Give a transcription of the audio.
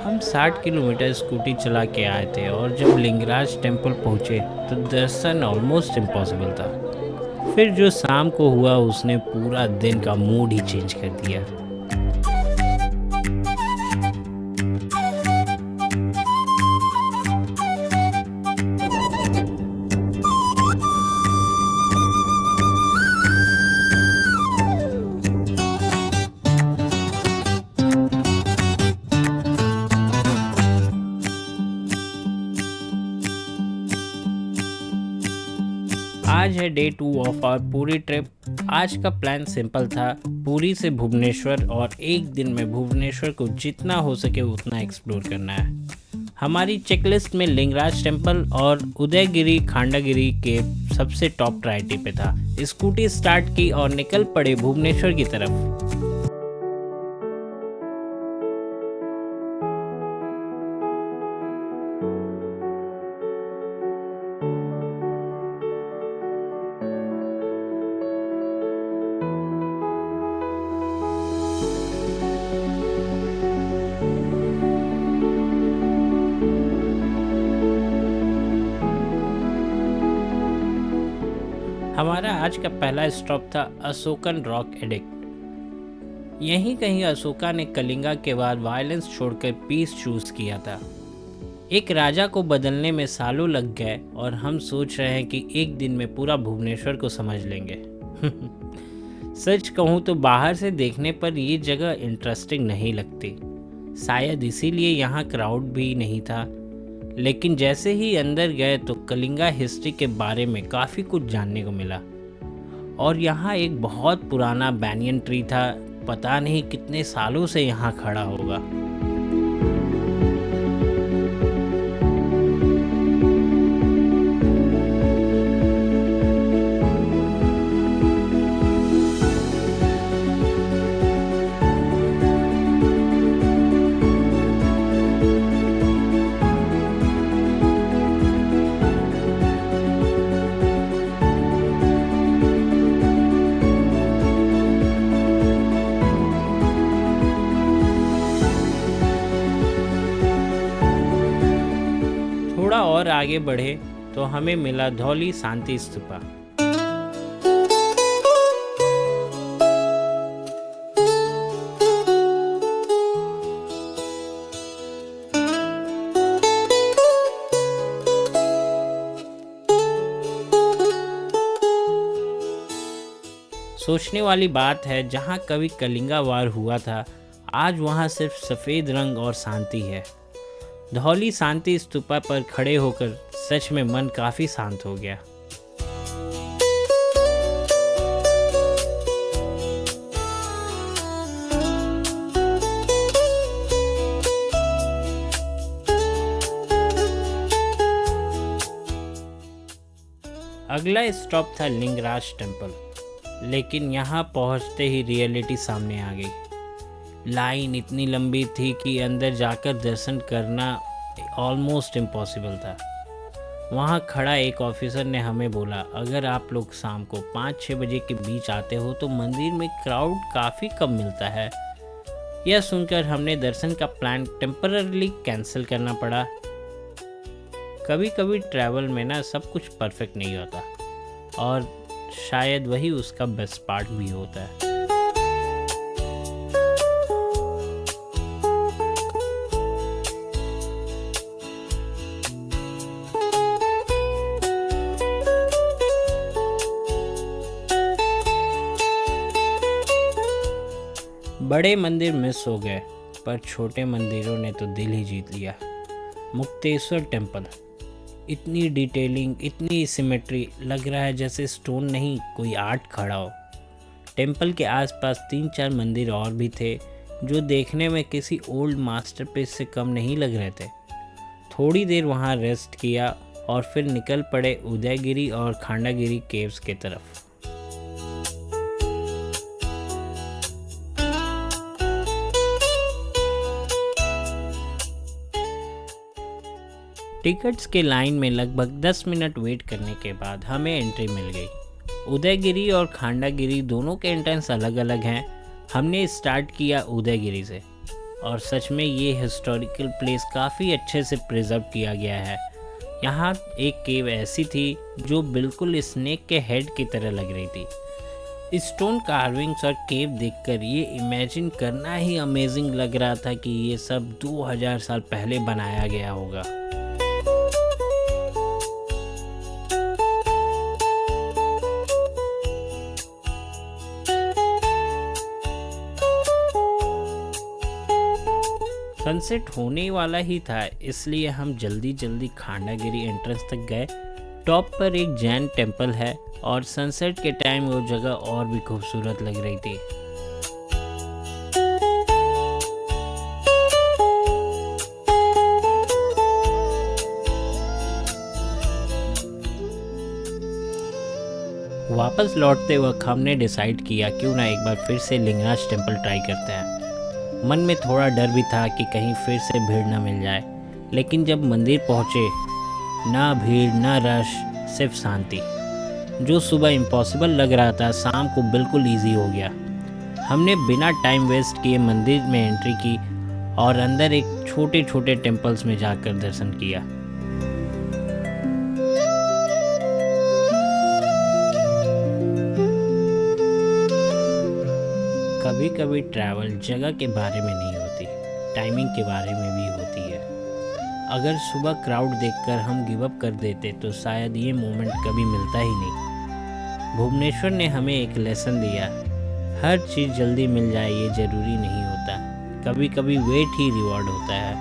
हम 60 kilometre scooty चला के आए थे और जब लिंगराज टेम्पल पहुँचे तो दर्शन ऑलमोस्ट इम्पॉसिबल था। फिर जो शाम को हुआ उसने पूरा दिन का मूड ही चेंज कर दिया। आज है डे 2 ऑफ आवर पूरी ट्रिप। आज का प्लान सिंपल था, पुरी से भुवनेश्वर, और एक दिन में भुवनेश्वर को जितना हो सके उतना एक्सप्लोर करना है। हमारी चेकलिस्ट में लिंगराज टेम्पल और उदयगिरी खांडागिरी के सबसे टॉप प्रायोरिटी पे था। स्कूटी स्टार्ट की और निकल पड़े भुवनेश्वर की तरफ। हमारा आज का पहला स्टॉप था अशोकन रॉक एडिक्ट। यहीं कहीं अशोका ने कलिंगा के बाद वायलेंस छोड़कर पीस चूज किया था। एक राजा को बदलने में सालों लग गए और हम सोच रहे हैं कि एक दिन में पूरा भुवनेश्वर को समझ लेंगे। सच कहूँ तो बाहर से देखने पर ये जगह इंटरेस्टिंग नहीं लगती, शायद इसीलिए यहाँ क्राउड भी नहीं था। लेकिन जैसे ही अंदर गए तो कलिंगा हिस्ट्री के बारे में काफ़ी कुछ जानने को मिला। और यहाँ एक बहुत पुराना बैनियन ट्री था, पता नहीं कितने सालों से यहाँ खड़ा होगा। थोड़ा और आगे बढ़े तो हमें मिला धौली शांति स्तूपा। सोचने वाली बात है, जहाँ कभी कलिंगा वार हुआ था आज वहाँ सिर्फ सफ़ेद रंग और शांति है। धौली शांति स्तूपा पर खड़े होकर सच में मन काफ़ी शांत हो गया। अगला स्टॉप था लिंगराज टेम्पल, लेकिन यहाँ पहुँचते ही रियलिटी सामने आ गई। लाइन इतनी लंबी थी कि अंदर जाकर दर्शन करना ऑलमोस्ट इम्पॉसिबल था। वहाँ खड़ा एक ऑफिसर ने हमें बोला, अगर आप लोग शाम को 5-6 बजे के बीच आते हो तो मंदिर में क्राउड काफ़ी कम मिलता है। यह सुनकर हमने दर्शन का प्लान टेम्पररीली कैंसिल करना पड़ा। कभी कभी ट्रैवल में ना सब कुछ परफेक्ट नहीं होता, और शायद वही उसका बेस्ट पार्ट भी होता है। बड़े मंदिर मिस हो गए, पर छोटे मंदिरों ने तो दिल ही जीत लिया। मुक्तेश्वर टेम्पल, इतनी डिटेलिंग, इतनी सिमेट्री, लग रहा है जैसे स्टोन नहीं कोई आर्ट खड़ा हो। टेम्पल के आसपास 3-4 मंदिर और भी थे जो देखने में किसी ओल्ड मास्टरपीस से कम नहीं लग रहे थे। थोड़ी देर वहाँ रेस्ट किया और फिर निकल पड़े उदयगिरी और खांडागिरी केव्स के तरफ। टिकट्स के लाइन में लगभग 10 मिनट वेट करने के बाद हमें एंट्री मिल गई। उदयगिरी और खांडागिरी दोनों के एंट्रेंस अलग अलग हैं। हमने स्टार्ट किया उदयगिरी से और सच में ये हिस्टोरिकल प्लेस काफ़ी अच्छे से प्रिजर्व किया गया है। यहाँ एक केव ऐसी थी जो बिल्कुल स्नेक के हेड की तरह लग रही थी। स्टोन कार्विंग्स और केव देखकर ये इमेजिन करना ही अमेजिंग लग रहा था कि ये सब 2000 साल पहले बनाया गया होगा। सनसेट होने वाला ही था, इसलिए हम जल्दी जल्दी खांडागिरी एंट्रेंस तक गए। टॉप पर एक जैन टेम्पल है और सनसेट के टाइम वो जगह और भी खूबसूरत लग रही थी। वापस लौटते वक्त हमने डिसाइड किया क्यों ना एक बार फिर से लिंगराज टेम्पल ट्राई करते हैं। मन में थोड़ा डर भी था कि कहीं फिर से भीड़ ना मिल जाए, लेकिन जब मंदिर पहुँचे, ना भीड़ ना रश, सिर्फ शांति। जो सुबह इम्पॉसिबल लग रहा था शाम को बिल्कुल इजी हो गया। हमने बिना टाइम वेस्ट किए मंदिर में एंट्री की और अंदर एक छोटे छोटे टेम्पल्स में जाकर दर्शन किया। कभी कभी ट्रैवल जगह के बारे में नहीं होती, टाइमिंग के बारे में भी होती है। अगर सुबह क्राउड देखकर हम गिव अप कर देते तो शायद ये मोमेंट कभी मिलता ही नहीं। भुवनेश्वर ने हमें एक लेसन दिया, हर चीज़ जल्दी मिल जाए ये ज़रूरी नहीं होता, कभी कभी वेट ही रिवॉर्ड होता है।